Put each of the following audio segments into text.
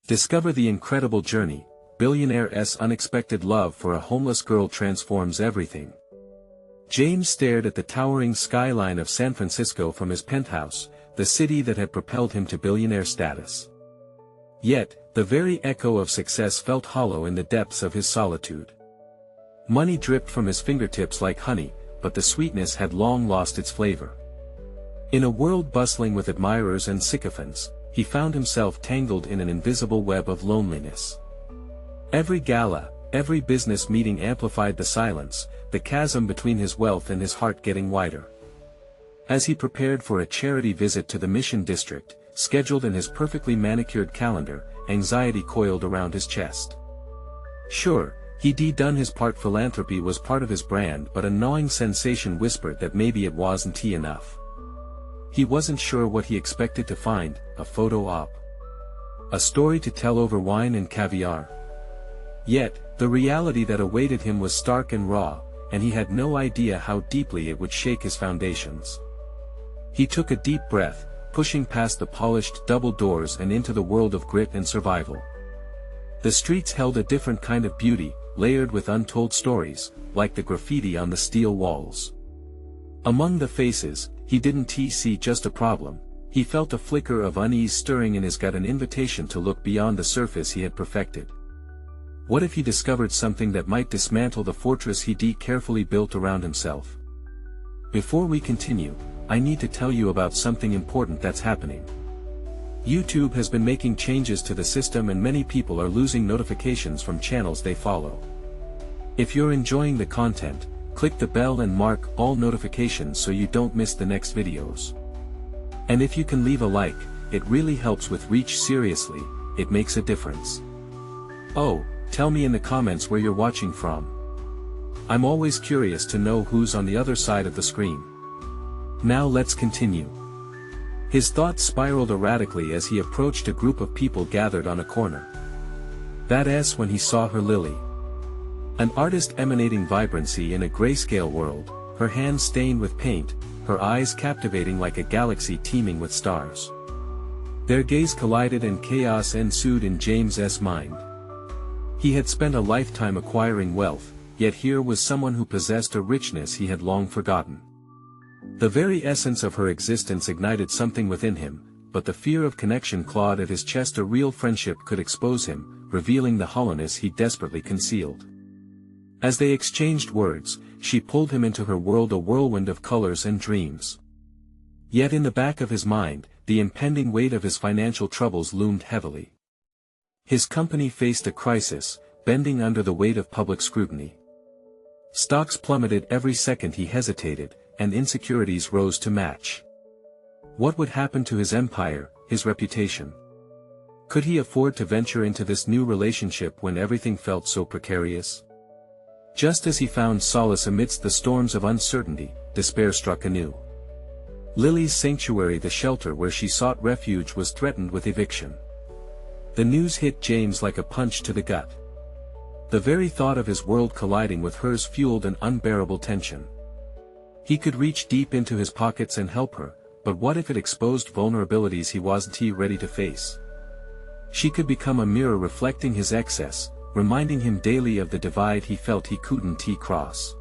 Discover the incredible journey. Billionaire's unexpected love for a homeless girl transforms everything. James stared at the towering skyline of San Francisco from his penthouse, the city that had propelled him to billionaire status. Yet, the very echo of success felt hollow in the depths of his solitude. Money dripped from his fingertips like honey, but the sweetness had long lost its flavor. In a world bustling with admirers and sycophants, he found himself tangled in an invisible web of loneliness. Every gala, every business meeting amplified the silence, the chasm between his wealth and his heart getting wider. As he prepared for a charity visit to the Mission District, scheduled in his perfectly manicured calendar, anxiety coiled around his chest. Sure, he'd done his part. Philanthropy was part of his brand, but a gnawing sensation whispered that maybe it wasn't enough. He wasn't sure what he expected to find: a photo op, a story to tell over wine and caviar. Yet, the reality that awaited him was stark and raw, and he had no idea how deeply it would shake his foundations. He took a deep breath, pushing past the polished double doors and into the world of grit and survival. The streets held a different kind of beauty, layered with untold stories, like the graffiti on the steel walls. Among the faces, he didn't see just a problem. He felt a flicker of unease stirring in his gut, an invitation to look beyond the surface he had perfected. What if he discovered something that might dismantle the fortress he'd carefully built around himself? Before we continue, I need to tell you about something important that's happening. YouTube has been making changes to the system, and many people are losing notifications from channels they follow. If you're enjoying the content, click the bell and mark all notifications so you don't miss the next videos. And if you can leave a like, it really helps with reach. Seriously, it makes a difference. Oh, tell me in the comments where you're watching from. I'm always curious to know who's on the other side of the screen. Now let's continue. His thoughts spiraled erratically as he approached a group of people gathered on a corner. That's when he saw her, Lily. An artist emanating vibrancy in a grayscale world, her hands stained with paint, her eyes captivating like a galaxy teeming with stars. Their gaze collided and chaos ensued in James's mind. He had spent a lifetime acquiring wealth, yet here was someone who possessed a richness he had long forgotten. The very essence of her existence ignited something within him, but the fear of connection clawed at his chest. A real friendship could expose him, revealing the hollowness he desperately concealed. As they exchanged words, she pulled him into her world, a whirlwind of colors and dreams. Yet in the back of his mind, the impending weight of his financial troubles loomed heavily. His company faced a crisis, bending under the weight of public scrutiny. Stocks plummeted every second he hesitated, and insecurities rose to match. What would happen to his empire, his reputation? Could he afford to venture into this new relationship when everything felt so precarious? Just as he found solace amidst the storms of uncertainty, despair struck anew. Lily's sanctuary, the shelter where she sought refuge, was threatened with eviction. The news hit James like a punch to the gut. The very thought of his world colliding with hers fueled an unbearable tension. He could reach deep into his pockets and help her, but what if it exposed vulnerabilities he wasn't ready to face? She could become a mirror reflecting his excess, reminding him daily of the divide he felt he couldn't cross.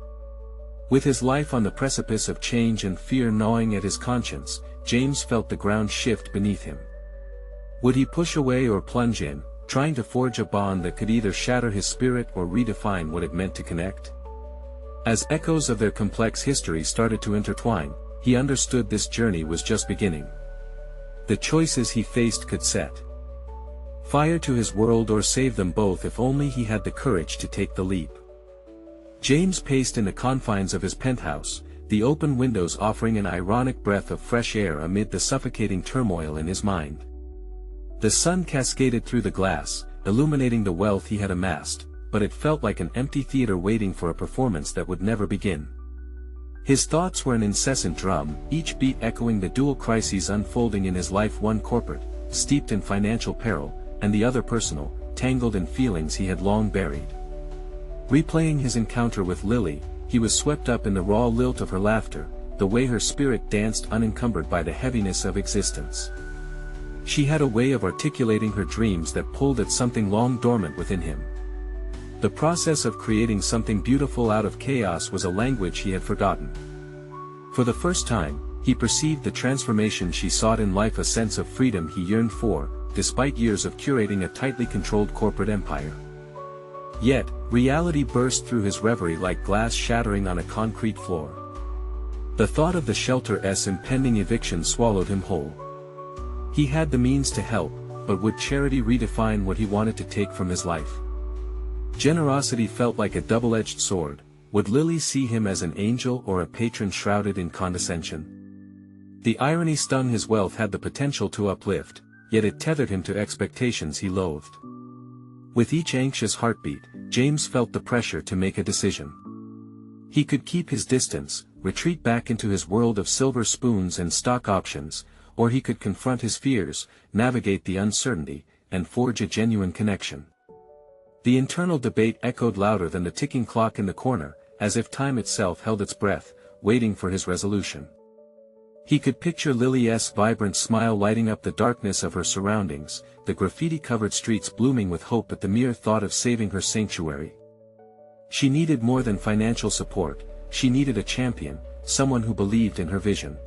With his life on the precipice of change and fear gnawing at his conscience, James felt the ground shift beneath him. Would he push away or plunge in, trying to forge a bond that could either shatter his spirit or redefine what it meant to connect? As echoes of their complex history started to intertwine, he understood this journey was just beginning. The choices he faced could set fire to his world or save them both if only he had the courage to take the leap. James paced in the confines of his penthouse, the open windows offering an ironic breath of fresh air amid the suffocating turmoil in his mind. The sun cascaded through the glass, illuminating the wealth he had amassed, but it felt like an empty theater waiting for a performance that would never begin. His thoughts were an incessant drum, each beat echoing the dual crises unfolding in his life, one corporate, steeped in financial peril, and the other personal, tangled in feelings he had long buried. Replaying his encounter with Lily, he was swept up in the raw lilt of her laughter, the way her spirit danced unencumbered by the heaviness of existence. She had a way of articulating her dreams that pulled at something long dormant within him. The process of creating something beautiful out of chaos was a language he had forgotten. For the first time, he perceived the transformation she sought in life, a sense of freedom he yearned for, despite years of curating a tightly controlled corporate empire. Yet, reality burst through his reverie like glass shattering on a concrete floor. The thought of the shelter's impending eviction swallowed him whole. He had the means to help, but would charity redefine what he wanted to take from his life? Generosity felt like a double-edged sword. Would Lily see him as an angel or a patron shrouded in condescension? The irony stung. His wealth had the potential to uplift, yet it tethered him to expectations he loathed. With each anxious heartbeat, James felt the pressure to make a decision. He could keep his distance, retreat back into his world of silver spoons and stock options, or he could confront his fears, navigate the uncertainty, and forge a genuine connection. The internal debate echoed louder than the ticking clock in the corner, as if time itself held its breath, waiting for his resolution. He could picture Lily's vibrant smile lighting up the darkness of her surroundings, the graffiti-covered streets blooming with hope at the mere thought of saving her sanctuary. She needed more than financial support, she needed a champion, someone who believed in her vision.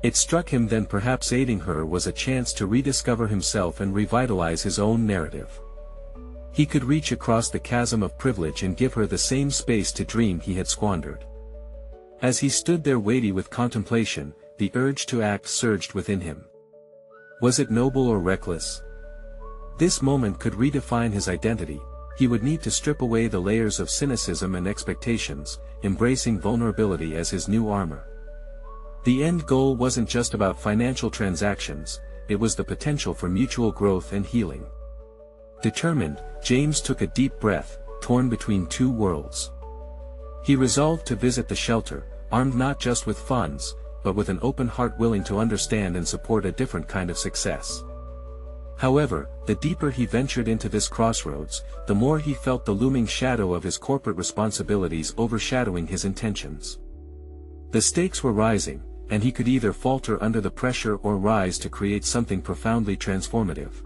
It struck him then perhaps aiding her was a chance to rediscover himself and revitalize his own narrative. He could reach across the chasm of privilege and give her the same space to dream he had squandered. As he stood there weighty with contemplation, the urge to act surged within him. Was it noble or reckless? This moment could redefine his identity. He would need to strip away the layers of cynicism and expectations, embracing vulnerability as his new armor. The end goal wasn't just about financial transactions, it was the potential for mutual growth and healing. Determined, James took a deep breath, torn between two worlds. He resolved to visit the shelter, armed not just with funds, but with an open heart willing to understand and support a different kind of success. However, the deeper he ventured into this crossroads, the more he felt the looming shadow of his corporate responsibilities overshadowing his intentions. The stakes were rising, and he could either falter under the pressure or rise to create something profoundly transformative.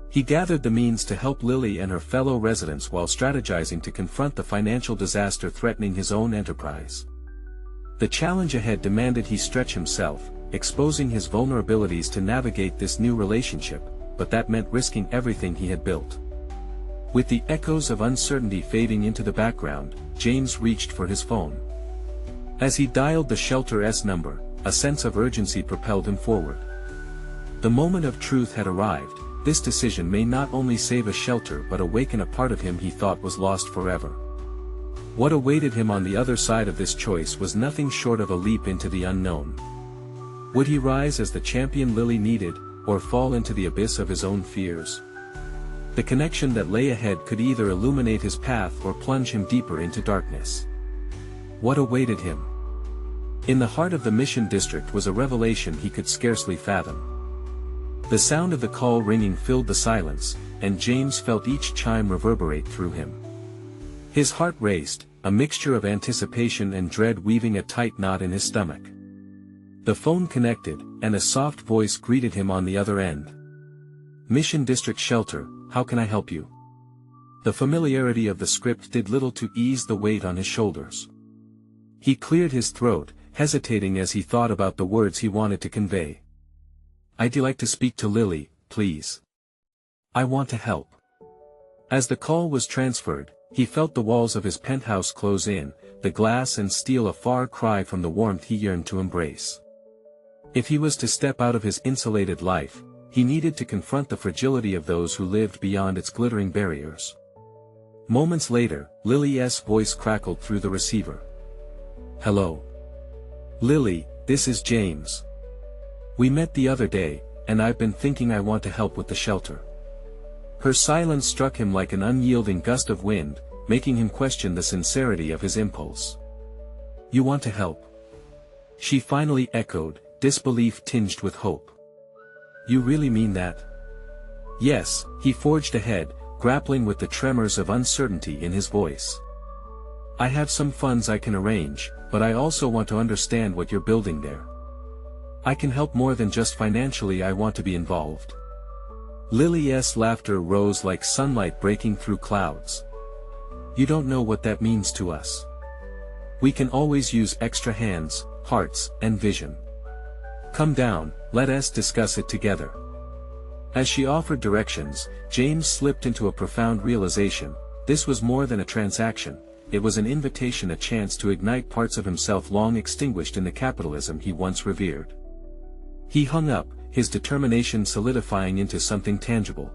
He gathered the means to help Lily and her fellow residents while strategizing to confront the financial disaster threatening his own enterprise. The challenge ahead demanded he stretch himself, exposing his vulnerabilities to navigate this new relationship, but that meant risking everything he had built. With the echoes of uncertainty fading into the background, James reached for his phone. As he dialed the shelter's number, a sense of urgency propelled him forward. The moment of truth had arrived. This decision may not only save a shelter but awaken a part of him he thought was lost forever. What awaited him on the other side of this choice was nothing short of a leap into the unknown. Would he rise as the champion Lily needed, or fall into the abyss of his own fears? The connection that lay ahead could either illuminate his path or plunge him deeper into darkness. What awaited him? In the heart of the Mission District was a revelation he could scarcely fathom. The sound of the call ringing filled the silence, and James felt each chime reverberate through him. His heart raced, a mixture of anticipation and dread weaving a tight knot in his stomach. The phone connected, and a soft voice greeted him on the other end. "Mission District Shelter, how can I help you?" The familiarity of the script did little to ease the weight on his shoulders. He cleared his throat, hesitating as he thought about the words he wanted to convey. "I'd like to speak to Lily, please. I want to help." As the call was transferred, he felt the walls of his penthouse close in, the glass and steel a far cry from the warmth he yearned to embrace. If he was to step out of his insulated life, he needed to confront the fragility of those who lived beyond its glittering barriers. Moments later, Lily's voice crackled through the receiver. "Hello. Lily, this is James. We met the other day, and I've been thinking I want to help with the shelter." Her silence struck him like an unyielding gust of wind, making him question the sincerity of his impulse. "You want to help?" She finally echoed, disbelief tinged with hope. "You really mean that?" "Yes," he forged ahead, grappling with the tremors of uncertainty in his voice. "I have some funds I can arrange, but I also want to understand what you're building there. I can help more than just financially. I want to be involved." Lily's laughter rose like sunlight breaking through clouds. "You don't know what that means to us. We can always use extra hands, hearts, and vision. Come down, let us discuss it together." As she offered directions, James slipped into a profound realization. This was more than a transaction, it was an invitation, a chance to ignite parts of himself long extinguished in the capitalism he once revered. He hung up, his determination solidifying into something tangible.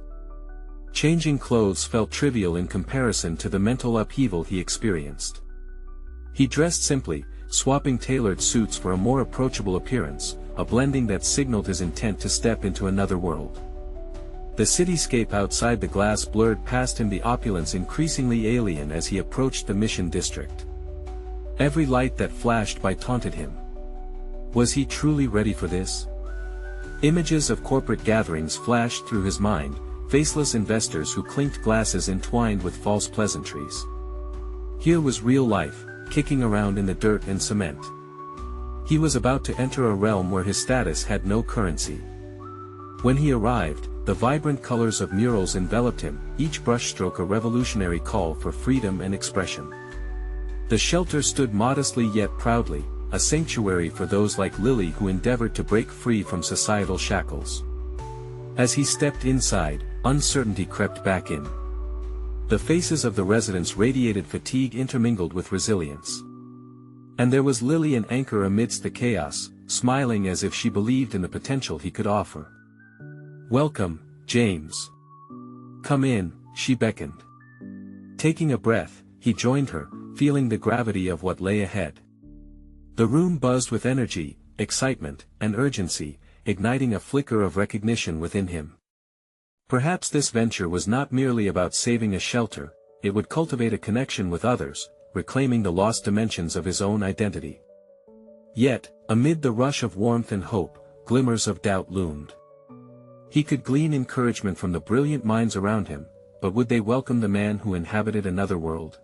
Changing clothes felt trivial in comparison to the mental upheaval he experienced. He dressed simply, swapping tailored suits for a more approachable appearance, a blending that signaled his intent to step into another world. The cityscape outside the glass blurred past him, the opulence increasingly alien as he approached the Mission District. Every light that flashed by taunted him. Was he truly ready for this? Images of corporate gatherings flashed through his mind, faceless investors who clinked glasses entwined with false pleasantries. Here was real life, kicking around in the dirt and cement. He was about to enter a realm where his status had no currency. When he arrived, the vibrant colors of murals enveloped him, each brushstroke a revolutionary call for freedom and expression. The shelter stood modestly yet proudly, a sanctuary for those like Lily who endeavored to break free from societal shackles. As he stepped inside, uncertainty crept back in. The faces of the residents radiated fatigue intermingled with resilience. And there was Lily, an anchor amidst the chaos, smiling as if she believed in the potential he could offer. "Welcome, James. Come in," she beckoned. Taking a breath, he joined her, feeling the gravity of what lay ahead. The room buzzed with energy, excitement, and urgency, igniting a flicker of recognition within him. Perhaps this venture was not merely about saving a shelter, it would cultivate a connection with others, reclaiming the lost dimensions of his own identity. Yet, amid the rush of warmth and hope, glimmers of doubt loomed. He could glean encouragement from the brilliant minds around him, but would they welcome the man who inhabited another world?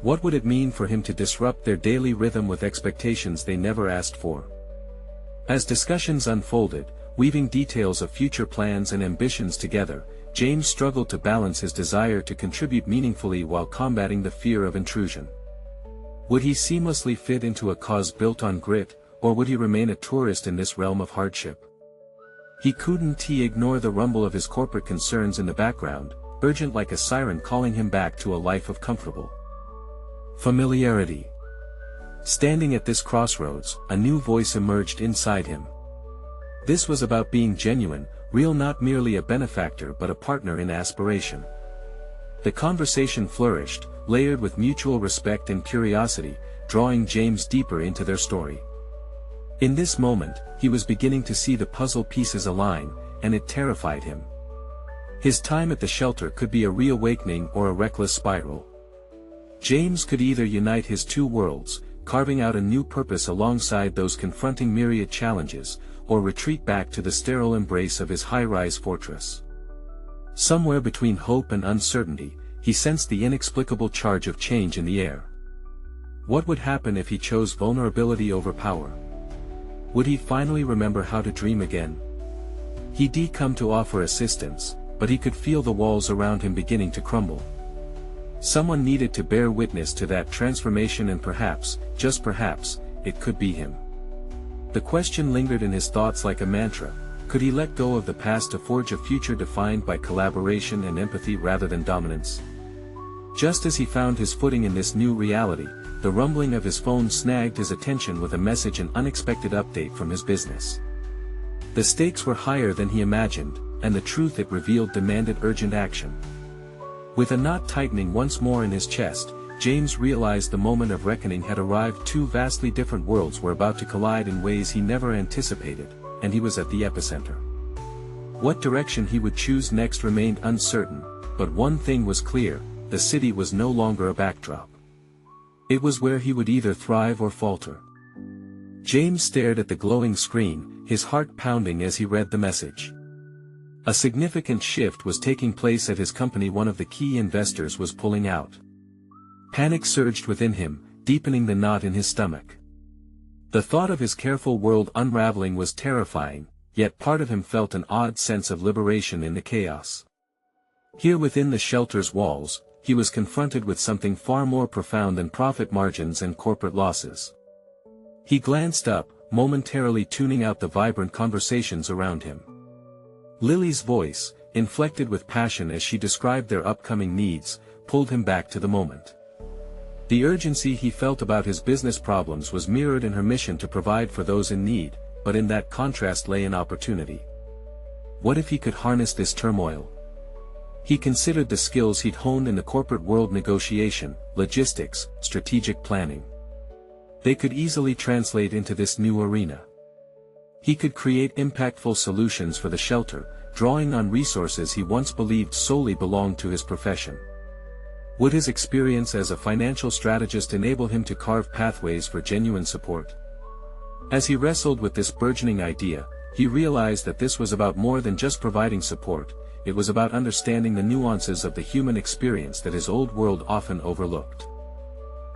What would it mean for him to disrupt their daily rhythm with expectations they never asked for? As discussions unfolded, weaving details of future plans and ambitions together, James struggled to balance his desire to contribute meaningfully while combating the fear of intrusion. Would he seamlessly fit into a cause built on grit, or would he remain a tourist in this realm of hardship? He couldn't ignore the rumble of his corporate concerns in the background, urgent like a siren calling him back to a life of comfortable familiarity. Standing at this crossroads, a new voice emerged inside him. This was about being genuine, real, not merely a benefactor but a partner in aspiration. The conversation flourished, layered with mutual respect and curiosity, drawing James deeper into their story. In this moment, he was beginning to see the puzzle pieces align, and it terrified him. His time at the shelter could be a reawakening or a reckless spiral. James could either unite his two worlds, carving out a new purpose alongside those confronting myriad challenges, or retreat back to the sterile embrace of his high-rise fortress. Somewhere between hope and uncertainty, he sensed the inexplicable charge of change in the air. What would happen if he chose vulnerability over power? Would he finally remember how to dream again? He'd come to offer assistance, but he could feel the walls around him beginning to crumble. Someone needed to bear witness to that transformation, and perhaps, just perhaps, it could be him. The question lingered in his thoughts like a mantra: could he let go of the past to forge a future defined by collaboration and empathy rather than dominance? Just as he found his footing in this new reality, the rumbling of his phone snagged his attention with a message, an unexpected update from his business. The stakes were higher than he imagined, and the truth it revealed demanded urgent action. With a knot tightening once more in his chest, James realized the moment of reckoning had arrived. Two vastly different worlds were about to collide in ways he never anticipated, and he was at the epicenter. What direction he would choose next remained uncertain, but one thing was clear: the city was no longer a backdrop. It was where he would either thrive or falter. James stared at the glowing screen, his heart pounding as he read the message. A significant shift was taking place at his company. One of the key investors was pulling out. Panic surged within him, deepening the knot in his stomach. The thought of his careful world unraveling was terrifying, yet part of him felt an odd sense of liberation in the chaos. Here within the shelter's walls, he was confronted with something far more profound than profit margins and corporate losses. He glanced up, momentarily tuning out the vibrant conversations around him. Lily's voice, inflected with passion as she described their upcoming needs, pulled him back to the moment. The urgency he felt about his business problems was mirrored in her mission to provide for those in need, but in that contrast lay an opportunity. What if he could harness this turmoil? He considered the skills he'd honed in the corporate world: negotiation, logistics, strategic planning. They could easily translate into this new arena. He could create impactful solutions for the shelter, drawing on resources he once believed solely belonged to his profession. Would his experience as a financial strategist enable him to carve pathways for genuine support? As he wrestled with this burgeoning idea, he realized that this was about more than just providing support. It was about understanding the nuances of the human experience that his old world often overlooked.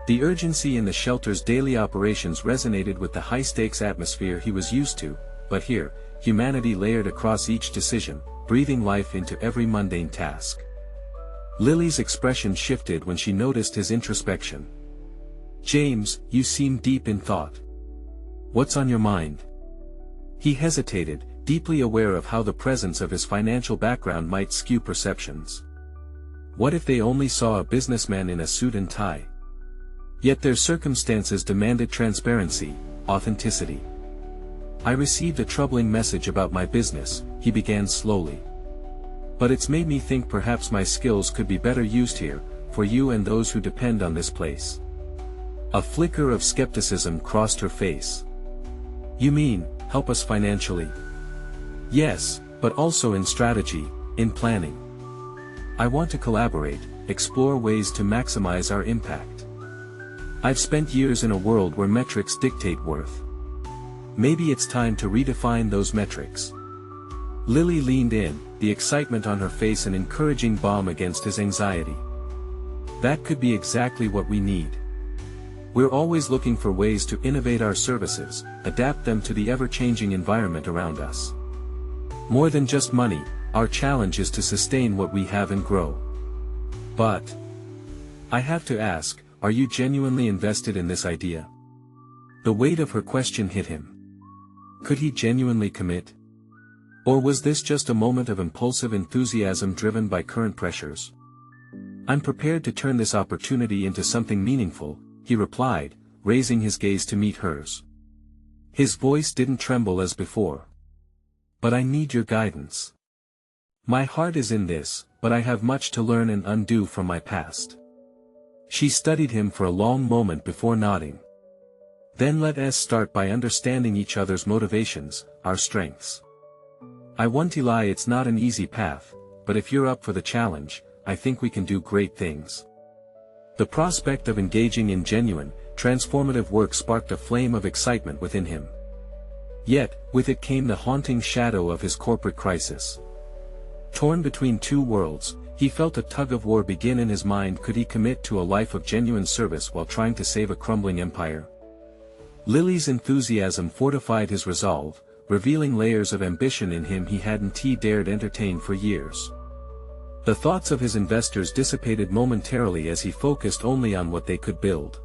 The urgency in the shelter's daily operations resonated with the high-stakes atmosphere he was used to, but here, humanity layered across each decision, breathing life into every mundane task. Lily's expression shifted when she noticed his introspection. "James, you seem deep in thought. What's on your mind?" He hesitated, deeply aware of how the presence of his financial background might skew perceptions. What if they only saw a businessman in a suit and tie? Yet their circumstances demanded transparency, authenticity. "I received a troubling message about my business," he began slowly. "But it's made me think perhaps my skills could be better used here, for you and those who depend on this place." A flicker of skepticism crossed her face. "You mean, help us financially?" "Yes, but also in strategy, in planning. I want to collaborate, explore ways to maximize our impact. I've spent years in a world where metrics dictate worth. Maybe it's time to redefine those metrics." Lily leaned in, the excitement on her face an encouraging balm against his anxiety. "That could be exactly what we need. We're always looking for ways to innovate our services, adapt them to the ever-changing environment around us. More than just money, our challenge is to sustain what we have and grow. But I have to ask, are you genuinely invested in this idea?" The weight of her question hit him. Could he genuinely commit? Or was this just a moment of impulsive enthusiasm driven by current pressures? "I'm prepared to turn this opportunity into something meaningful," he replied, raising his gaze to meet hers. His voice didn't tremble as before. "But I need your guidance. My heart is in this, but I have much to learn and undo from my past." She studied him for a long moment before nodding. "Then let us start by understanding each other's motivations, our strengths. I won't lie, it's not an easy path, but if you're up for the challenge, I think we can do great things." The prospect of engaging in genuine, transformative work sparked a flame of excitement within him. Yet, with it came the haunting shadow of his corporate crisis. Torn between two worlds, he felt a tug-of-war begin in his mind. Could he commit to a life of genuine service while trying to save a crumbling empire? Lily's enthusiasm fortified his resolve, revealing layers of ambition in him he hadn't dared entertain for years. The thoughts of his investors dissipated momentarily as he focused only on what they could build.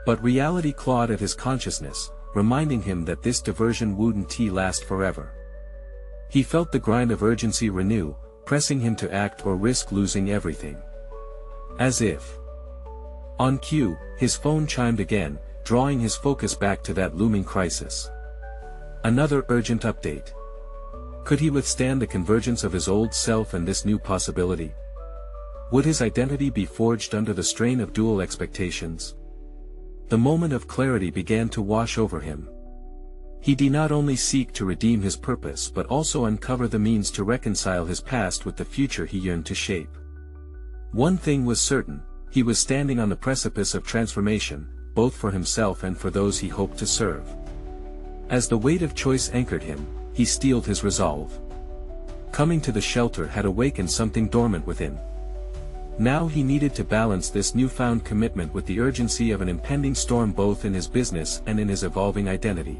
But reality clawed at his consciousness, reminding him that this diversion wouldn't last forever. He felt the grind of urgency renew, pressing him to act or risk losing everything. As if on cue, his phone chimed again, drawing his focus back to that looming crisis. Another urgent update. Could he withstand the convergence of his old self and this new possibility? Would his identity be forged under the strain of dual expectations? The moment of clarity began to wash over him. He did not only seek to redeem his purpose but also uncover the means to reconcile his past with the future he yearned to shape. One thing was certain, he was standing on the precipice of transformation, both for himself and for those he hoped to serve. As the weight of choice anchored him, he steeled his resolve. Coming to the shelter had awakened something dormant within. Now he needed to balance this newfound commitment with the urgency of an impending storm both in his business and in his evolving identity.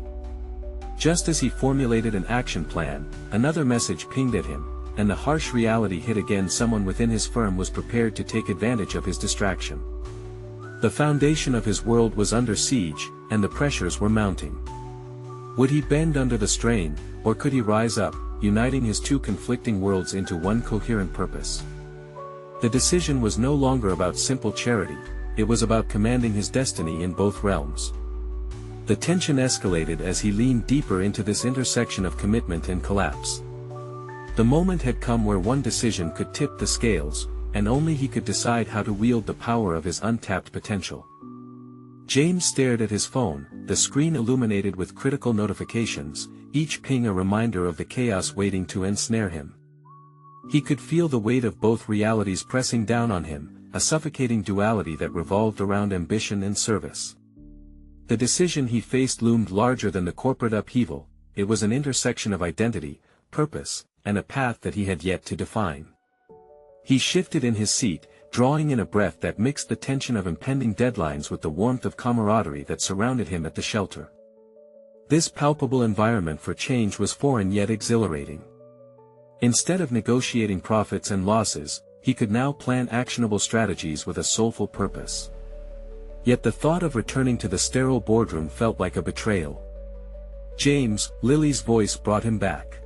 Just as he formulated an action plan, another message pinged at him, and the harsh reality hit again: someone within his firm was prepared to take advantage of his distraction. The foundation of his world was under siege, and the pressures were mounting. Would he bend under the strain, or could he rise up, uniting his two conflicting worlds into one coherent purpose? The decision was no longer about simple charity, it was about commanding his destiny in both realms. The tension escalated as he leaned deeper into this intersection of commitment and collapse. The moment had come where one decision could tip the scales, and only he could decide how to wield the power of his untapped potential. James stared at his phone, the screen illuminated with critical notifications, each ping a reminder of the chaos waiting to ensnare him. He could feel the weight of both realities pressing down on him, a suffocating duality that revolved around ambition and service. The decision he faced loomed larger than the corporate upheaval. It was an intersection of identity, purpose, and a path that he had yet to define. He shifted in his seat, drawing in a breath that mixed the tension of impending deadlines with the warmth of camaraderie that surrounded him at the shelter. This palpable environment for change was foreign yet exhilarating. Instead of negotiating profits and losses, he could now plan actionable strategies with a soulful purpose. Yet the thought of returning to the sterile boardroom felt like a betrayal. "James," Lily's voice brought him back.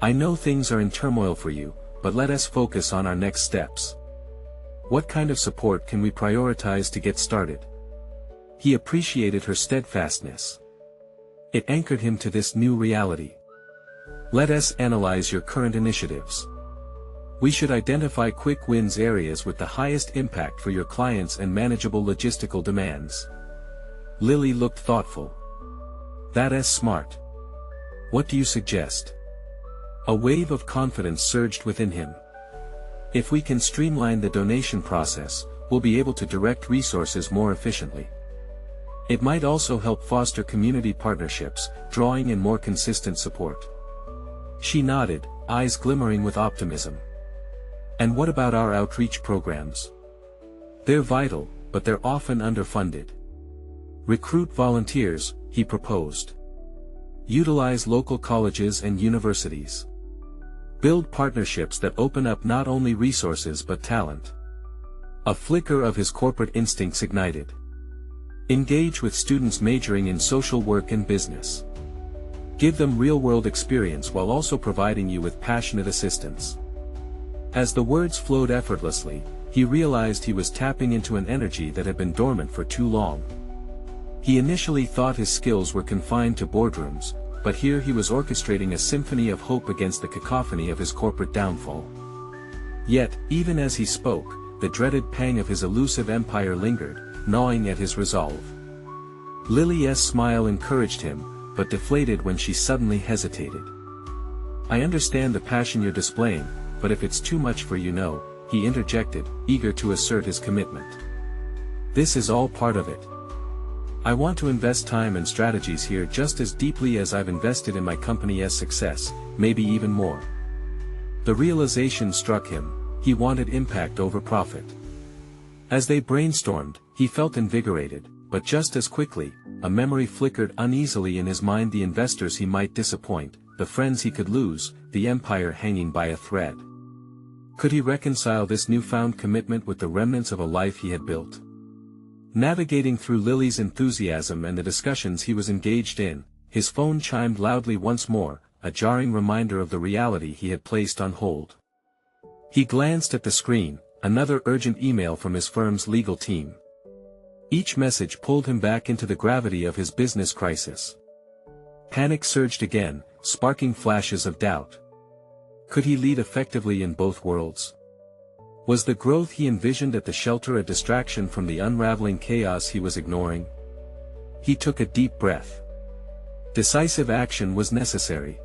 "I know things are in turmoil for you, but let us focus on our next steps. What kind of support can we prioritize to get started?" He appreciated her steadfastness. It anchored him to this new reality. "Let us analyze your current initiatives. We should identify quick wins, areas with the highest impact for your clients and manageable logistical demands." Lily looked thoughtful. "That's smart. What do you suggest?" A wave of confidence surged within him. "If we can streamline the donation process, we'll be able to direct resources more efficiently. It might also help foster community partnerships, drawing in more consistent support." She nodded, eyes glimmering with optimism. "And what about our outreach programs? They're vital, but they're often underfunded. Recruit volunteers," he proposed. "Utilize local colleges and universities. Build partnerships that open up not only resources but talent." A flicker of his corporate instincts ignited. "Engage with students majoring in social work and business. Give them real-world experience while also providing you with passionate assistance." As the words flowed effortlessly, he realized he was tapping into an energy that had been dormant for too long. He initially thought his skills were confined to boardrooms, but here he was orchestrating a symphony of hope against the cacophony of his corporate downfall. Yet, even as he spoke, the dreaded pang of his elusive empire lingered, gnawing at his resolve. Lily's smile encouraged him, but deflated when she suddenly hesitated. "I understand the passion you're displaying, but if it's too much for you, no," he interjected, eager to assert his commitment. "This is all part of it. I want to invest time and strategies here just as deeply as I've invested in my company's success, maybe even more." The realization struck him: he wanted impact over profit. As they brainstormed, he felt invigorated, but just as quickly, a memory flickered uneasily in his mind: the investors he might disappoint, the friends he could lose, the empire hanging by a thread. Could he reconcile this newfound commitment with the remnants of a life he had built? Navigating through Lily's enthusiasm and the discussions he was engaged in, his phone chimed loudly once more, a jarring reminder of the reality he had placed on hold. He glanced at the screen, another urgent email from his firm's legal team. Each message pulled him back into the gravity of his business crisis. Panic surged again, sparking flashes of doubt. Could he lead effectively in both worlds? Was the growth he envisioned at the shelter a distraction from the unraveling chaos he was ignoring? He took a deep breath. Decisive action was necessary.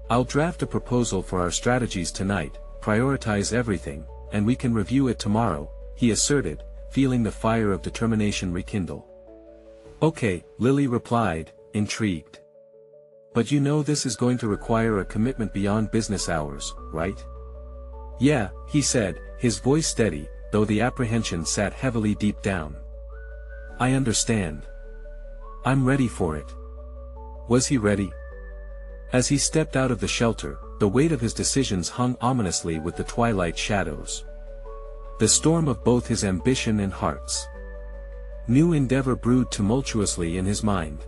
"I'll draft a proposal for our strategies tonight, prioritize everything, and we can review it tomorrow," he asserted, feeling the fire of determination rekindle. "Okay," Lily replied, intrigued. "But you know this is going to require a commitment beyond business hours, right? "Yeah," he said, his voice steady, though the apprehension sat heavily deep down. "I understand. I'm ready for it." Was he ready? As he stepped out of the shelter, the weight of his decisions hung ominously with the twilight shadows. The storm of both his ambition and heart's new endeavor brewed tumultuously in his mind.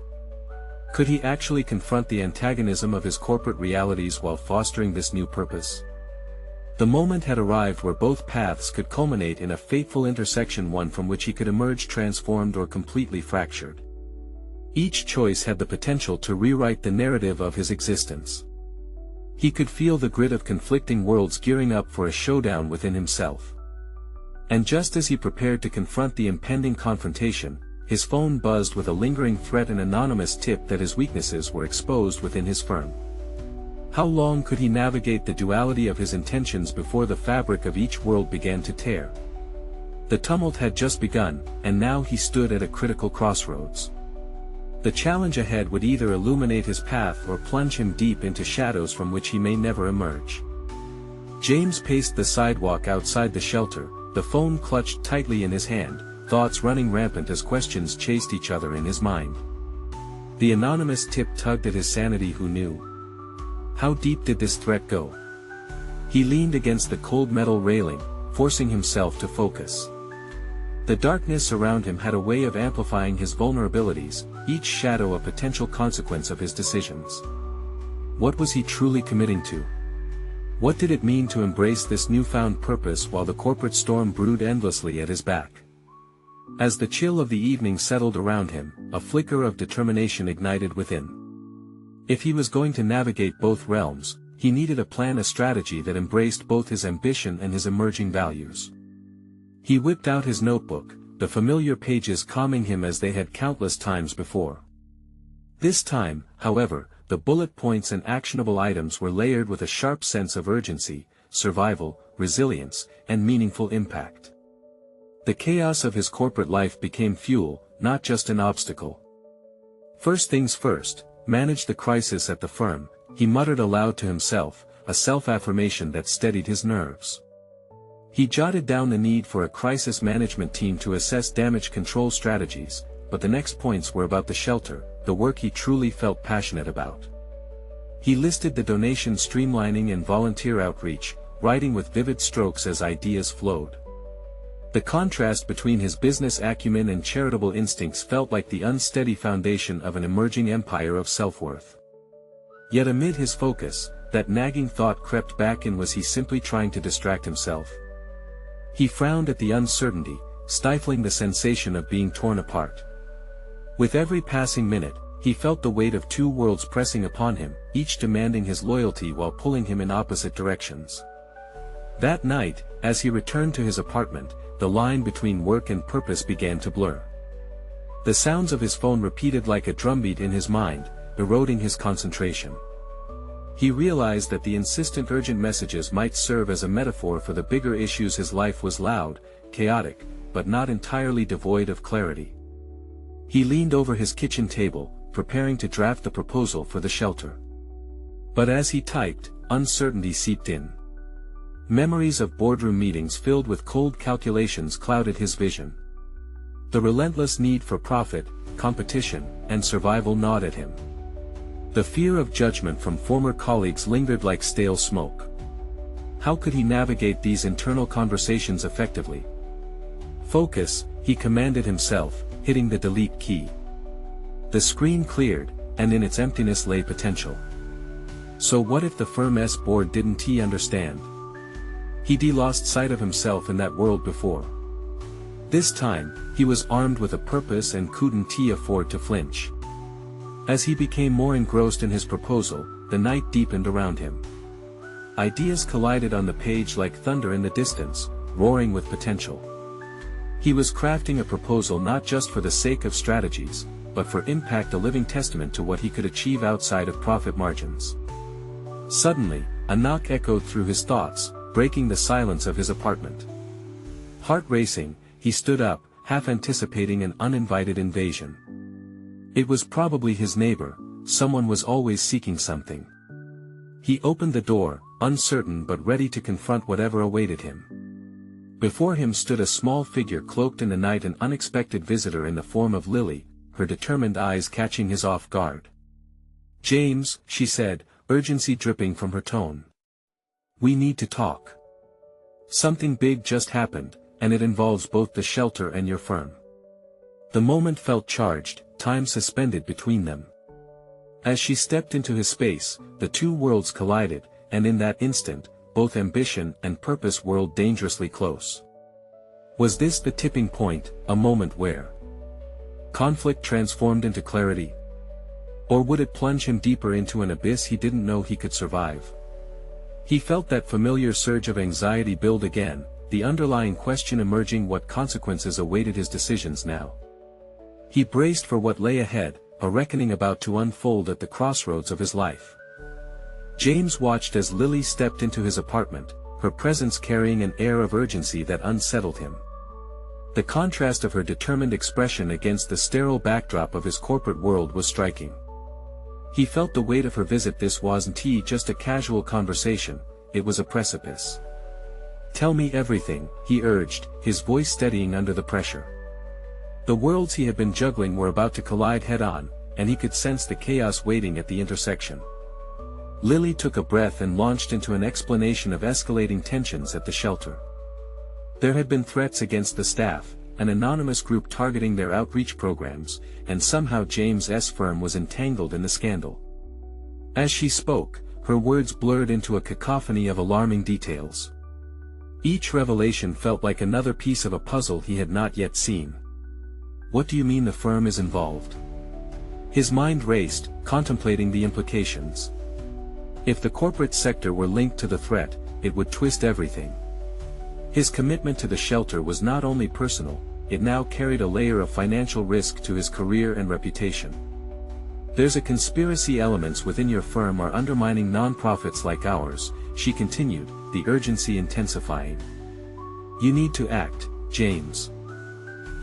Could he actually confront the antagonism of his corporate realities while fostering this new purpose? The moment had arrived where both paths could culminate in a fateful intersection, one from which he could emerge transformed or completely fractured. Each choice had the potential to rewrite the narrative of his existence. He could feel the grit of conflicting worlds gearing up for a showdown within himself. And just as he prepared to confront the impending confrontation, his phone buzzed with a lingering threat, an anonymous tip that his weaknesses were exposed within his firm. How long could he navigate the duality of his intentions before the fabric of each world began to tear? The tumult had just begun, and now he stood at a critical crossroads. The challenge ahead would either illuminate his path or plunge him deep into shadows from which he may never emerge. James paced the sidewalk outside the shelter, the phone clutched tightly in his hand, thoughts running rampant as questions chased each other in his mind. The anonymous tip tugged at his sanity. Who knew? How deep did this threat go? He leaned against the cold metal railing, forcing himself to focus. The darkness around him had a way of amplifying his vulnerabilities, each shadow a potential consequence of his decisions. What was he truly committing to? What did it mean to embrace this newfound purpose while the corporate storm brewed endlessly at his back? As the chill of the evening settled around him, a flicker of determination ignited within. If he was going to navigate both realms, he needed a plan, a strategy that embraced both his ambition and his emerging values. He whipped out his notebook, the familiar pages calming him as they had countless times before. This time, however, the bullet points and actionable items were layered with a sharp sense of urgency, survival, resilience, and meaningful impact. The chaos of his corporate life became fuel, not just an obstacle. First things first, manage the crisis at the firm, he muttered aloud to himself, a self-affirmation that steadied his nerves. He jotted down the need for a crisis management team to assess damage control strategies, but the next points were about the shelter, the work he truly felt passionate about. He listed the donation streamlining and volunteer outreach, writing with vivid strokes as ideas flowed. The contrast between his business acumen and charitable instincts felt like the unsteady foundation of an emerging empire of self-worth. Yet amid his focus, that nagging thought crept back in: was he simply trying to distract himself? He frowned at the uncertainty, stifling the sensation of being torn apart. With every passing minute, he felt the weight of two worlds pressing upon him, each demanding his loyalty while pulling him in opposite directions. That night, as he returned to his apartment, the line between work and purpose began to blur. The sounds of his phone repeated like a drumbeat in his mind, eroding his concentration. He realized that the insistent urgent messages might serve as a metaphor for the bigger issues. His life was loud, chaotic, but not entirely devoid of clarity. He leaned over his kitchen table, preparing to draft the proposal for the shelter. But as he typed, uncertainty seeped in. Memories of boardroom meetings filled with cold calculations clouded his vision. The relentless need for profit, competition, and survival gnawed at him. The fear of judgment from former colleagues lingered like stale smoke. How could he navigate these internal conversations effectively? Focus, he commanded himself, hitting the delete key. The screen cleared, and in its emptiness lay potential. So what if the firm's board didn't understand? He'd lost sight of himself in that world before. This time, he was armed with a purpose and couldn't afford to flinch. As he became more engrossed in his proposal, the night deepened around him. Ideas collided on the page like thunder in the distance, roaring with potential. He was crafting a proposal not just for the sake of strategies, but for impact, a living testament to what he could achieve outside of profit margins. Suddenly, a knock echoed through his thoughts, breaking the silence of his apartment. Heart racing, he stood up, half anticipating an uninvited invasion. It was probably his neighbor, someone was always seeking something. He opened the door, uncertain but ready to confront whatever awaited him. Before him stood a small figure cloaked in the night, an unexpected visitor in the form of Lily, her determined eyes catching his off guard. "James," she said, urgency dripping from her tone. "We need to talk. Something big just happened, and it involves both the shelter and your firm." The moment felt charged, time suspended between them. As she stepped into his space, the two worlds collided, and in that instant, both ambition and purpose whirled dangerously close. Was this the tipping point, a moment where conflict transformed into clarity? Or would it plunge him deeper into an abyss he didn't know he could survive? He felt that familiar surge of anxiety build again, the underlying question emerging: what consequences awaited his decisions now? He braced for what lay ahead, a reckoning about to unfold at the crossroads of his life. James watched as Lily stepped into his apartment, her presence carrying an air of urgency that unsettled him. The contrast of her determined expression against the sterile backdrop of his corporate world was striking. He felt the weight of her visit. This wasn't just a casual conversation, it was a precipice. "Tell me everything," he urged, his voice steadying under the pressure. The worlds he had been juggling were about to collide head-on, and he could sense the chaos waiting at the intersection. Lily took a breath and launched into an explanation of escalating tensions at the shelter. There had been threats against the staff, an anonymous group targeting their outreach programs, and somehow James's firm was entangled in the scandal. As she spoke, her words blurred into a cacophony of alarming details. Each revelation felt like another piece of a puzzle he had not yet seen. "What do you mean the firm is involved?" His mind raced, contemplating the implications. If the corporate sector were linked to the threat, it would twist everything. His commitment to the shelter was not only personal, it now carried a layer of financial risk to his career and reputation. "There's a conspiracy. Elements within your firm are undermining nonprofits like ours," she continued, the urgency intensifying. "You need to act, James.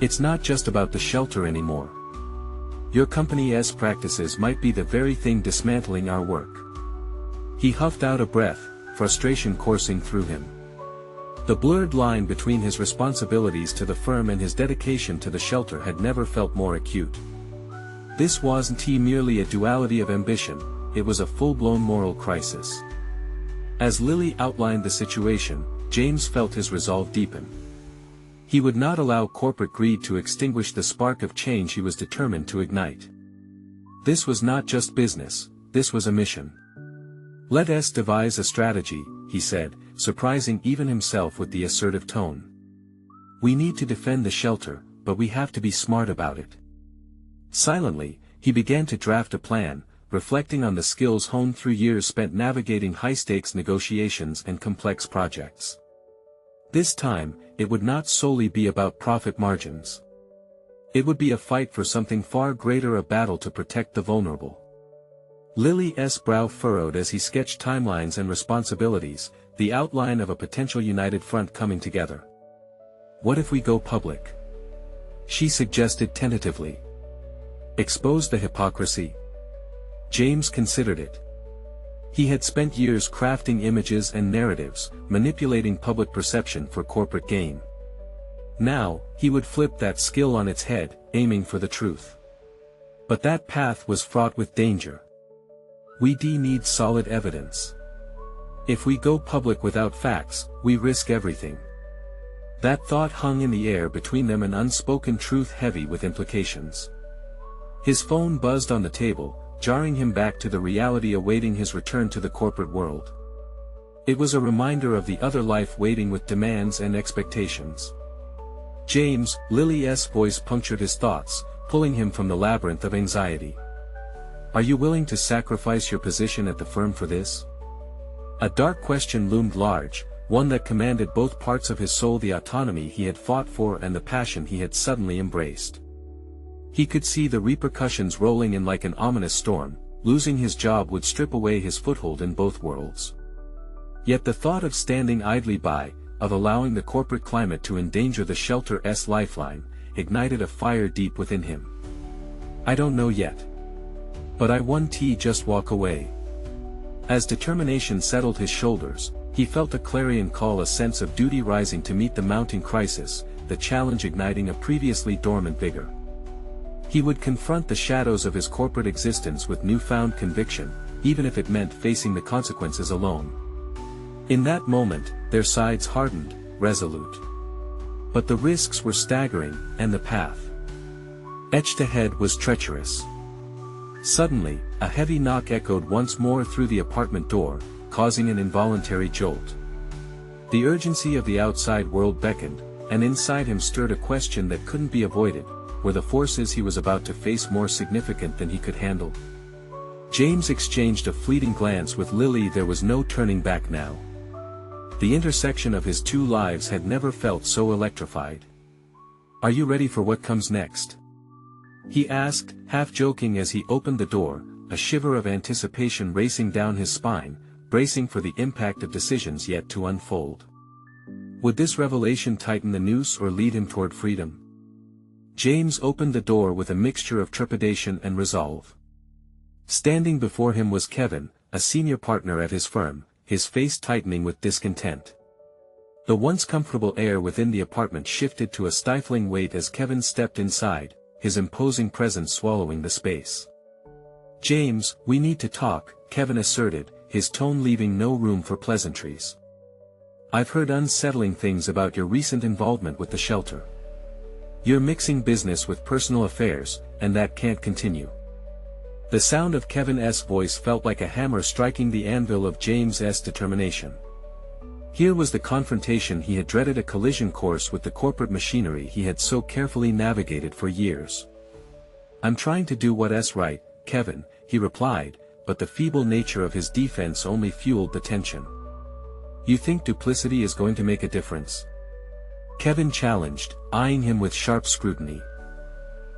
It's not just about the shelter anymore. Your company's practices might be the very thing dismantling our work." He huffed out a breath, frustration coursing through him. The blurred line between his responsibilities to the firm and his dedication to the shelter had never felt more acute. This wasn't merely a duality of ambition, it was a full-blown moral crisis. As Lily outlined the situation, James felt his resolve deepen. He would not allow corporate greed to extinguish the spark of change he was determined to ignite. This was not just business, this was a mission. "Let us devise a strategy," he said, surprising even himself with the assertive tone. "We need to defend the shelter, but we have to be smart about it." Silently, he began to draft a plan, reflecting on the skills honed through years spent navigating high-stakes negotiations and complex projects. This time, it would not solely be about profit margins. It would be a fight for something far greater, a battle to protect the vulnerable. Lily's brow furrowed as he sketched timelines and responsibilities, the outline of a potential united front coming together. "What if we go public?" she suggested tentatively. "Expose the hypocrisy?" James considered it. He had spent years crafting images and narratives, manipulating public perception for corporate gain. Now, he would flip that skill on its head, aiming for the truth. But that path was fraught with danger. We need solid evidence. If we go public without facts, we risk everything. That thought hung in the air between them, an unspoken truth heavy with implications. His phone buzzed on the table, jarring him back to the reality awaiting his return to the corporate world. It was a reminder of the other life waiting with demands and expectations. "James," Lily's voice punctured his thoughts, pulling him from the labyrinth of anxiety. "Are you willing to sacrifice your position at the firm for this?" A dark question loomed large, one that commanded both parts of his soul, the autonomy he had fought for and the passion he had suddenly embraced. He could see the repercussions rolling in like an ominous storm. Losing his job would strip away his foothold in both worlds. Yet the thought of standing idly by, of allowing the corporate climate to endanger the shelter's lifeline, ignited a fire deep within him. "I don't know yet. But I want to just walk away." As determination settled his shoulders, he felt a clarion call, a sense of duty rising to meet the mounting crisis, the challenge igniting a previously dormant vigor. He would confront the shadows of his corporate existence with newfound conviction, even if it meant facing the consequences alone. In that moment, their sides hardened, resolute. But the risks were staggering, and the path etched ahead was treacherous. Suddenly, a heavy knock echoed once more through the apartment door, causing an involuntary jolt. The urgency of the outside world beckoned, and inside him stirred a question that couldn't be avoided: were the forces he was about to face more significant than he could handle? James exchanged a fleeting glance with Lily. There was no turning back now. The intersection of his two lives had never felt so electrified. "Are you ready for what comes next?" he asked, half joking as he opened the door, a shiver of anticipation racing down his spine, bracing for the impact of decisions yet to unfold. Would this revelation tighten the noose or lead him toward freedom? James opened the door with a mixture of trepidation and resolve. Standing before him was Kevin, a senior partner at his firm, his face tightening with discontent. The once comfortable air within the apartment shifted to a stifling weight as Kevin stepped inside, his imposing presence swallowing the space. "James, we need to talk," Kevin asserted, his tone leaving no room for pleasantries. "I've heard unsettling things about your recent involvement with the shelter. You're mixing business with personal affairs, and that can't continue." The sound of Kevin's voice felt like a hammer striking the anvil of James's determination. Here was the confrontation he had dreaded, a collision course with the corporate machinery he had so carefully navigated for years. "I'm trying to do what's right, Kevin," he replied, but the feeble nature of his defense only fueled the tension. "You think duplicity is going to make a difference?" Kevin challenged, eyeing him with sharp scrutiny.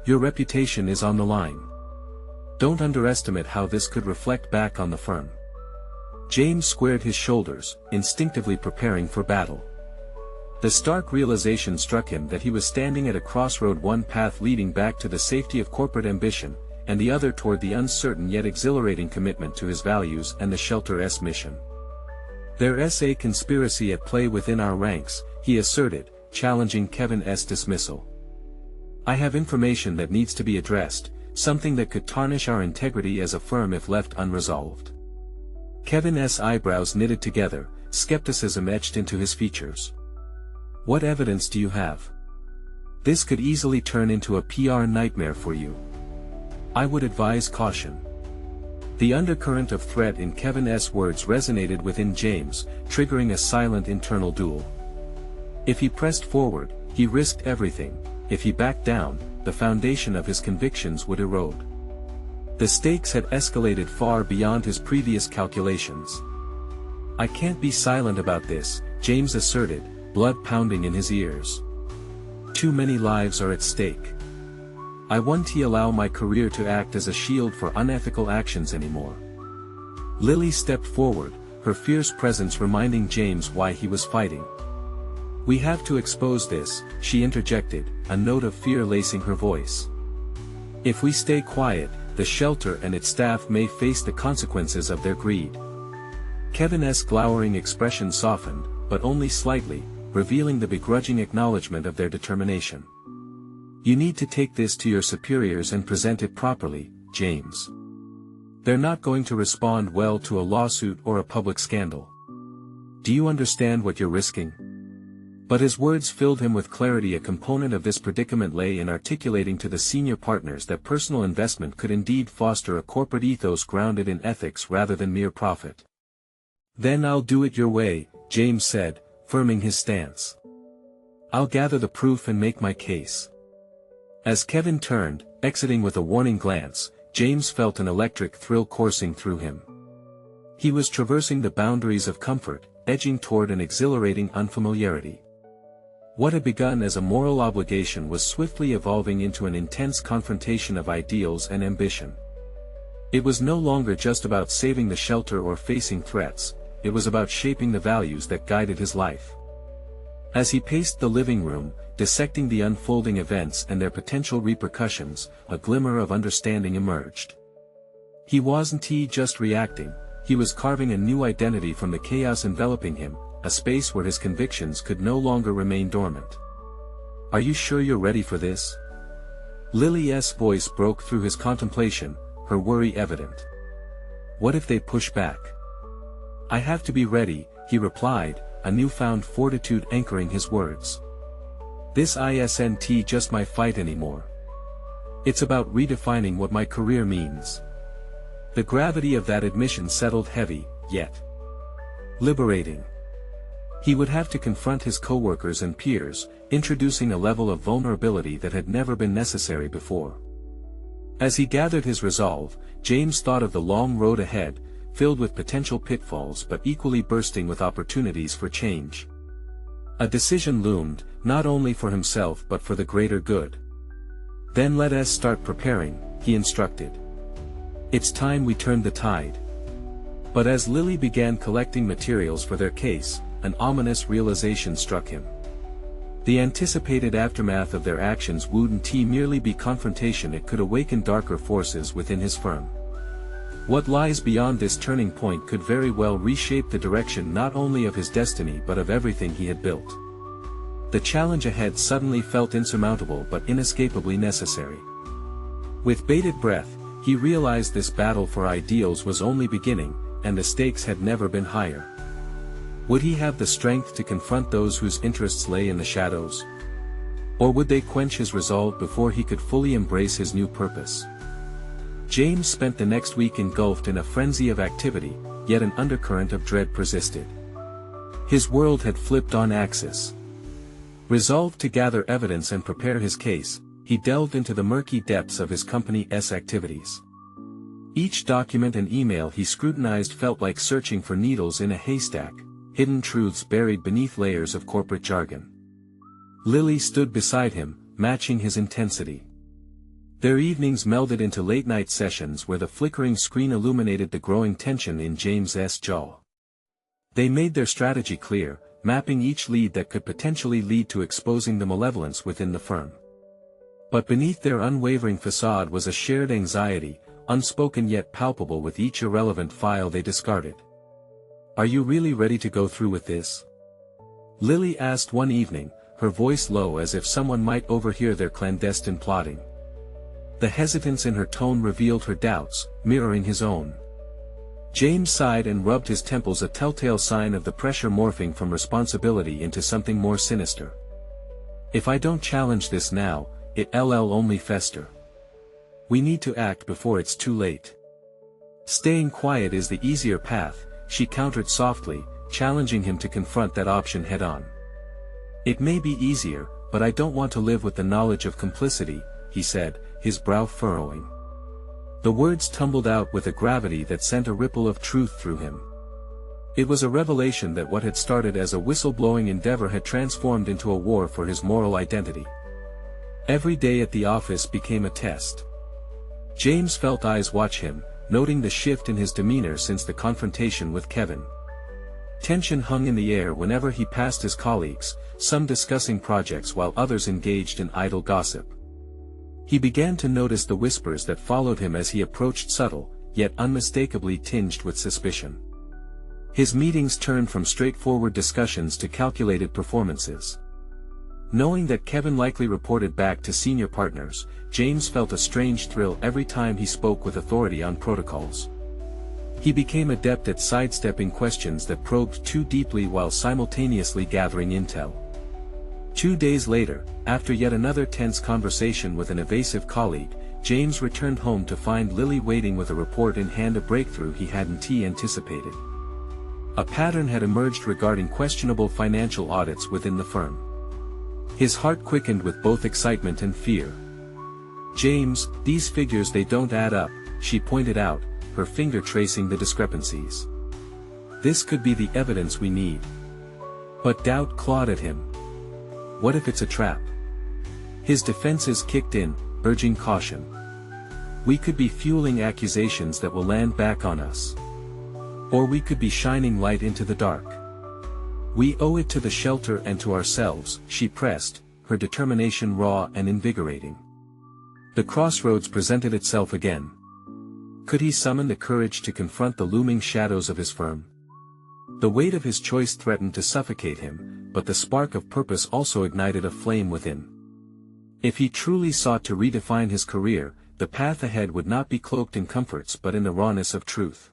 "Your reputation is on the line. Don't underestimate how this could reflect back on the firm." James squared his shoulders, instinctively preparing for battle. The stark realization struck him that he was standing at a crossroad, one path leading back to the safety of corporate ambition, and the other toward the uncertain yet exhilarating commitment to his values and the shelter's mission. "There's a conspiracy at play within our ranks," he asserted, challenging Kevin's dismissal. "I have information that needs to be addressed, something that could tarnish our integrity as a firm if left unresolved." Kevin's eyebrows knitted together, skepticism etched into his features. "What evidence do you have? This could easily turn into a PR nightmare for you." "I would advise caution." The undercurrent of threat in Kevin's words resonated within James, triggering a silent internal duel. If he pressed forward, he risked everything; if he backed down, the foundation of his convictions would erode. The stakes had escalated far beyond his previous calculations. "I can't be silent about this," James asserted, blood pounding in his ears. "Too many lives are at stake. I won't allow my career to act as a shield for unethical actions anymore." Lily stepped forward, her fierce presence reminding James why he was fighting. "We have to expose this," she interjected, a note of fear lacing her voice. "If we stay quiet, the shelter and its staff may face the consequences of their greed." Kevin's glowering expression softened, but only slightly, revealing the begrudging acknowledgement of their determination. "You need to take this to your superiors and present it properly, James. They're not going to respond well to a lawsuit or a public scandal. Do you understand what you're risking?" But his words filled him with clarity. A component of this predicament lay in articulating to the senior partners that personal investment could indeed foster a corporate ethos grounded in ethics rather than mere profit. "Then I'll do it your way," James said, firming his stance. "I'll gather the proof and make my case." As Kevin turned, exiting with a warning glance, James felt an electric thrill coursing through him. He was traversing the boundaries of comfort, edging toward an exhilarating unfamiliarity. What had begun as a moral obligation was swiftly evolving into an intense confrontation of ideals and ambition. It was no longer just about saving the shelter or facing threats, it was about shaping the values that guided his life. As he paced the living room, dissecting the unfolding events and their potential repercussions, a glimmer of understanding emerged. He wasn't just reacting, he was carving a new identity from the chaos enveloping him, a space where his convictions could no longer remain dormant. "Are you sure you're ready for this?" Lily's voice broke through his contemplation, her worry evident. "What if they push back?" "I have to be ready," he replied, a newfound fortitude anchoring his words. "This isn't just my fight anymore. It's about redefining what my career means." The gravity of that admission settled heavy, yet liberating. He would have to confront his coworkers and peers, introducing a level of vulnerability that had never been necessary before. As he gathered his resolve, James thought of the long road ahead, filled with potential pitfalls but equally bursting with opportunities for change. A decision loomed, not only for himself but for the greater good. "Then let us start preparing," he instructed. "It's time we turned the tide." But as Lily began collecting materials for their case, an ominous realization struck him. The anticipated aftermath of their actions wouldn't merely be confrontation, it could awaken darker forces within his firm. What lies beyond this turning point could very well reshape the direction not only of his destiny but of everything he had built. The challenge ahead suddenly felt insurmountable but inescapably necessary. With bated breath, he realized this battle for ideals was only beginning, and the stakes had never been higher. Would he have the strength to confront those whose interests lay in the shadows? Or would they quench his resolve before he could fully embrace his new purpose? James spent the next week engulfed in a frenzy of activity, yet an undercurrent of dread persisted. His world had flipped on axis. Resolved to gather evidence and prepare his case, he delved into the murky depths of his company's activities. Each document and email he scrutinized felt like searching for needles in a haystack, hidden truths buried beneath layers of corporate jargon. Lily stood beside him, matching his intensity. Their evenings melded into late-night sessions where the flickering screen illuminated the growing tension in James's jaw. They made their strategy clear, mapping each lead that could potentially lead to exposing the malevolence within the firm. But beneath their unwavering facade was a shared anxiety, unspoken yet palpable with each irrelevant file they discarded. "Are you really ready to go through with this?" Lily asked one evening, her voice low as if someone might overhear their clandestine plotting. The hesitance in her tone revealed her doubts, mirroring his own. James sighed and rubbed his temples, a telltale sign of the pressure morphing from responsibility into something more sinister. "If I don't challenge this now, it'll only fester. We need to act before it's too late." "Staying quiet is the easier path," she countered softly, challenging him to confront that option head-on. "It may be easier, but I don't want to live with the knowledge of complicity," he said, his brow furrowing. The words tumbled out with a gravity that sent a ripple of truth through him. It was a revelation that what had started as a whistleblowing endeavor had transformed into a war for his moral identity. Every day at the office became a test. James felt eyes watch him, noting the shift in his demeanor since the confrontation with Kevin. Tension hung in the air whenever he passed his colleagues, some discussing projects while others engaged in idle gossip. He began to notice the whispers that followed him as he approached, subtle, yet unmistakably tinged with suspicion. His meetings turned from straightforward discussions to calculated performances. Knowing that Kevin likely reported back to senior partners, James felt a strange thrill every time he spoke with authority on protocols. He became adept at sidestepping questions that probed too deeply while simultaneously gathering intel. 2 days later, after yet another tense conversation with an evasive colleague, James returned home to find Lily waiting with a report in hand, a breakthrough he hadn't anticipated. A pattern had emerged regarding questionable financial audits within the firm. His heart quickened with both excitement and fear. "James, these figures, they don't add up," she pointed out, her finger tracing the discrepancies. "This could be the evidence we need." But doubt clawed at him. What if it's a trap? His defenses kicked in, urging caution. We could be fueling accusations that will land back on us. Or we could be shining light into the dark. We owe it to the shelter and to ourselves, she pressed, her determination raw and invigorating. The crossroads presented itself again. Could he summon the courage to confront the looming shadows of his firm? The weight of his choice threatened to suffocate him, but the spark of purpose also ignited a flame within. If he truly sought to redefine his career, the path ahead would not be cloaked in comforts but in the rawness of truth.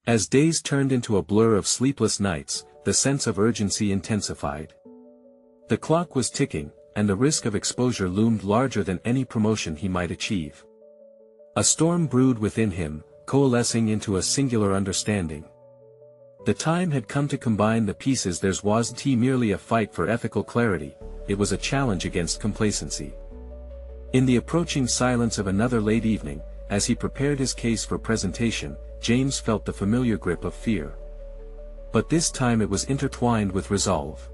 As days turned into a blur of sleepless nights, the sense of urgency intensified. The clock was ticking, and the risk of exposure loomed larger than any promotion he might achieve. A storm brewed within him, coalescing into a singular understanding. The time had come to combine the pieces. There wasn't merely a fight for ethical clarity, it was a challenge against complacency. In the approaching silence of another late evening, as he prepared his case for presentation, James felt the familiar grip of fear. But this time it was intertwined with resolve.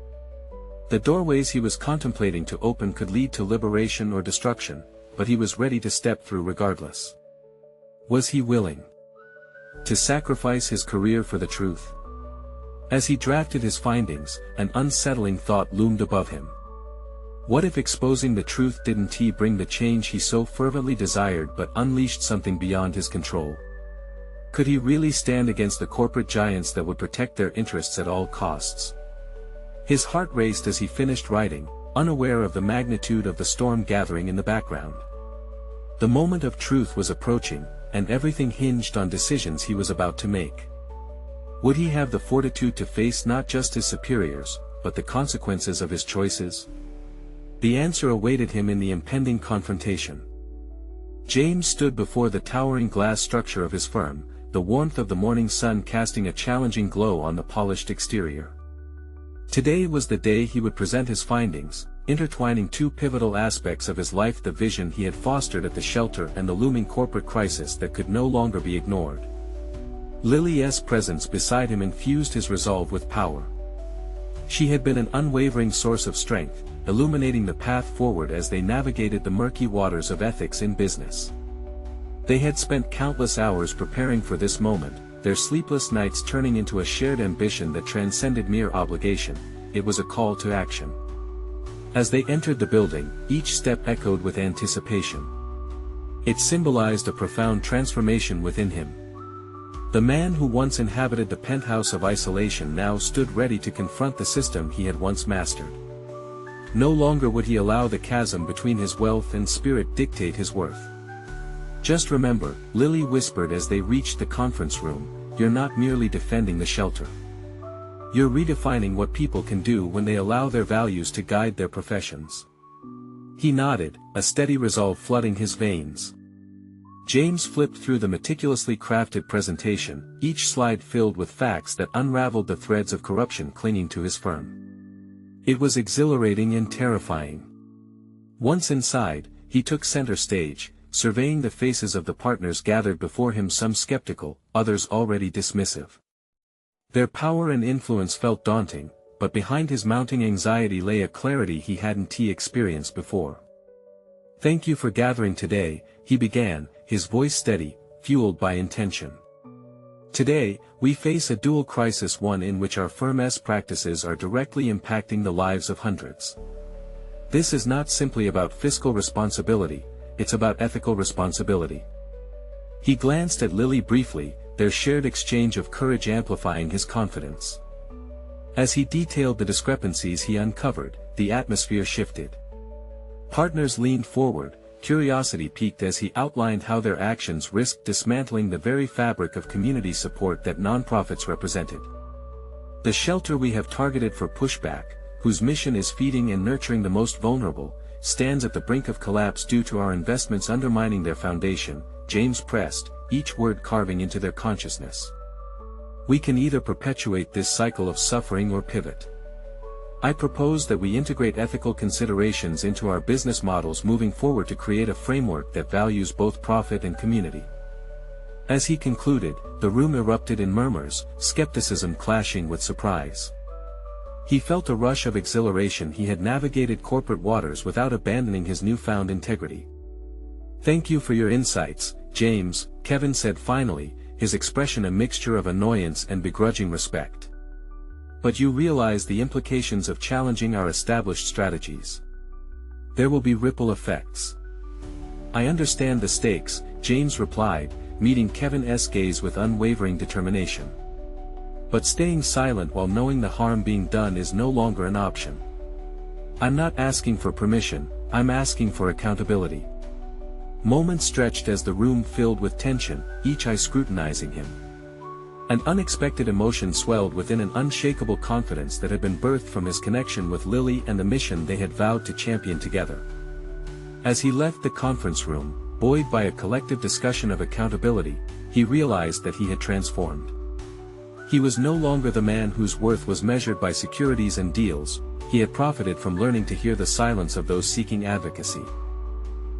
The doorways he was contemplating to open could lead to liberation or destruction, but he was ready to step through regardless. Was he willing to sacrifice his career for the truth? As he drafted his findings, an unsettling thought loomed above him. What if exposing the truth didn't bring the change he so fervently desired but unleashed something beyond his control? Could he really stand against the corporate giants that would protect their interests at all costs? His heart raced as he finished writing, unaware of the magnitude of the storm gathering in the background. The moment of truth was approaching, and everything hinged on decisions he was about to make. Would he have the fortitude to face not just his superiors, but the consequences of his choices? The answer awaited him in the impending confrontation. James stood before the towering glass structure of his firm, the warmth of the morning sun casting a challenging glow on the polished exterior. Today was the day he would present his findings, intertwining two pivotal aspects of his life: the vision he had fostered at the shelter and the looming corporate crisis that could no longer be ignored. Lily's presence beside him infused his resolve with power. She had been an unwavering source of strength, illuminating the path forward as they navigated the murky waters of ethics in business. They had spent countless hours preparing for this moment, their sleepless nights turning into a shared ambition that transcended mere obligation. It was a call to action. As they entered the building, each step echoed with anticipation. It symbolized a profound transformation within him. The man who once inhabited the penthouse of isolation now stood ready to confront the system he had once mastered. No longer would he allow the chasm between his wealth and spirit dictate his worth. "Just remember," Lily whispered as they reached the conference room, "you're not merely defending the shelter. You're redefining what people can do when they allow their values to guide their professions." He nodded, a steady resolve flooding his veins. James flipped through the meticulously crafted presentation, each slide filled with facts that unraveled the threads of corruption clinging to his firm. It was exhilarating and terrifying. Once inside, he took center stage, surveying the faces of the partners gathered before him, some skeptical, others already dismissive. Their power and influence felt daunting, but behind his mounting anxiety lay a clarity he hadn't experienced before. "Thank you for gathering today," he began, his voice steady, fueled by intention. "Today, we face a dual crisis, one in which our firm's practices are directly impacting the lives of hundreds. This is not simply about fiscal responsibility, it's about ethical responsibility." He glanced at Lily briefly, their shared exchange of courage amplifying his confidence. As he detailed the discrepancies he uncovered, the atmosphere shifted. Partners leaned forward, curiosity piqued as he outlined how their actions risked dismantling the very fabric of community support that nonprofits represented. "The shelter we have targeted for pushback, whose mission is feeding and nurturing the most vulnerable, stands at the brink of collapse due to our investments undermining their foundation," James pressed, each word carving into their consciousness. "We can either perpetuate this cycle of suffering or pivot. I propose that we integrate ethical considerations into our business models moving forward to create a framework that values both profit and community." As he concluded, the room erupted in murmurs, skepticism clashing with surprise. He felt a rush of exhilaration. He had navigated corporate waters without abandoning his newfound integrity. "Thank you for your insights, James," Kevin said finally, his expression a mixture of annoyance and begrudging respect. "But you realize the implications of challenging our established strategies. There will be ripple effects." "I understand the stakes," James replied, meeting Kevin's gaze with unwavering determination. But staying silent while knowing the harm being done is no longer an option. I'm not asking for permission, I'm asking for accountability. Moments stretched as the room filled with tension, each eye scrutinizing him. An unexpected emotion swelled within an unshakable confidence that had been birthed from his connection with Lily and the mission they had vowed to champion together. As he left the conference room, buoyed by a collective discussion of accountability, he realized that he had transformed. He was no longer the man whose worth was measured by securities and deals, he had profited from learning to hear the silence of those seeking advocacy.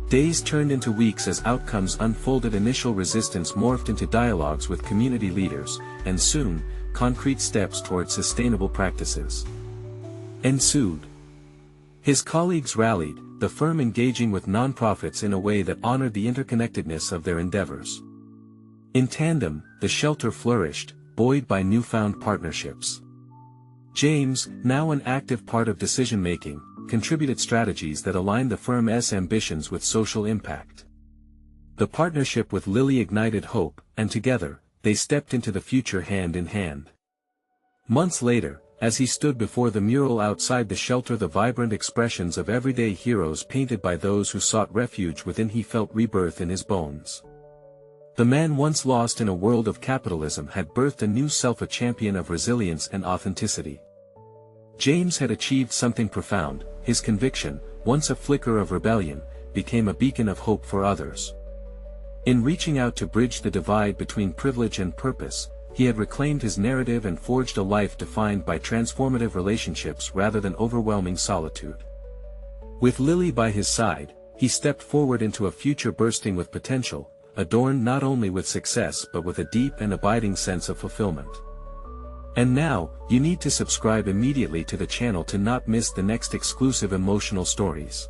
Days turned into weeks as outcomes unfolded. Initial resistance morphed into dialogues with community leaders, and soon, concrete steps toward sustainable practices ensued. His colleagues rallied, the firm engaging with nonprofits in a way that honored the interconnectedness of their endeavors. In tandem, the shelter flourished, buoyed by newfound partnerships. James, now an active part of decision-making, contributed strategies that aligned the firm's ambitions with social impact. The partnership with Lily ignited hope, and together, they stepped into the future hand in hand. Months later, as he stood before the mural outside the shelter, the vibrant expressions of everyday heroes painted by those who sought refuge within, he felt rebirth in his bones. The man once lost in a world of capitalism had birthed a new self, a champion of resilience and authenticity. James had achieved something profound. His conviction, once a flicker of rebellion, became a beacon of hope for others. In reaching out to bridge the divide between privilege and purpose, he had reclaimed his narrative and forged a life defined by transformative relationships rather than overwhelming solitude. With Lily by his side, he stepped forward into a future bursting with potential, adorned not only with success but with a deep and abiding sense of fulfillment. And now, you need to subscribe immediately to the channel to not miss the next exclusive emotional stories.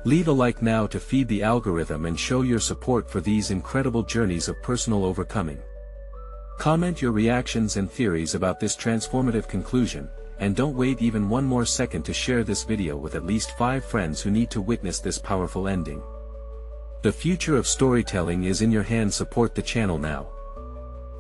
Leave a like now to feed the algorithm and show your support for these incredible journeys of personal overcoming. Comment your reactions and theories about this transformative conclusion, and don't wait even one more second to share this video with at least 5 friends who need to witness this powerful ending. The future of storytelling is in your hands. Support the channel now.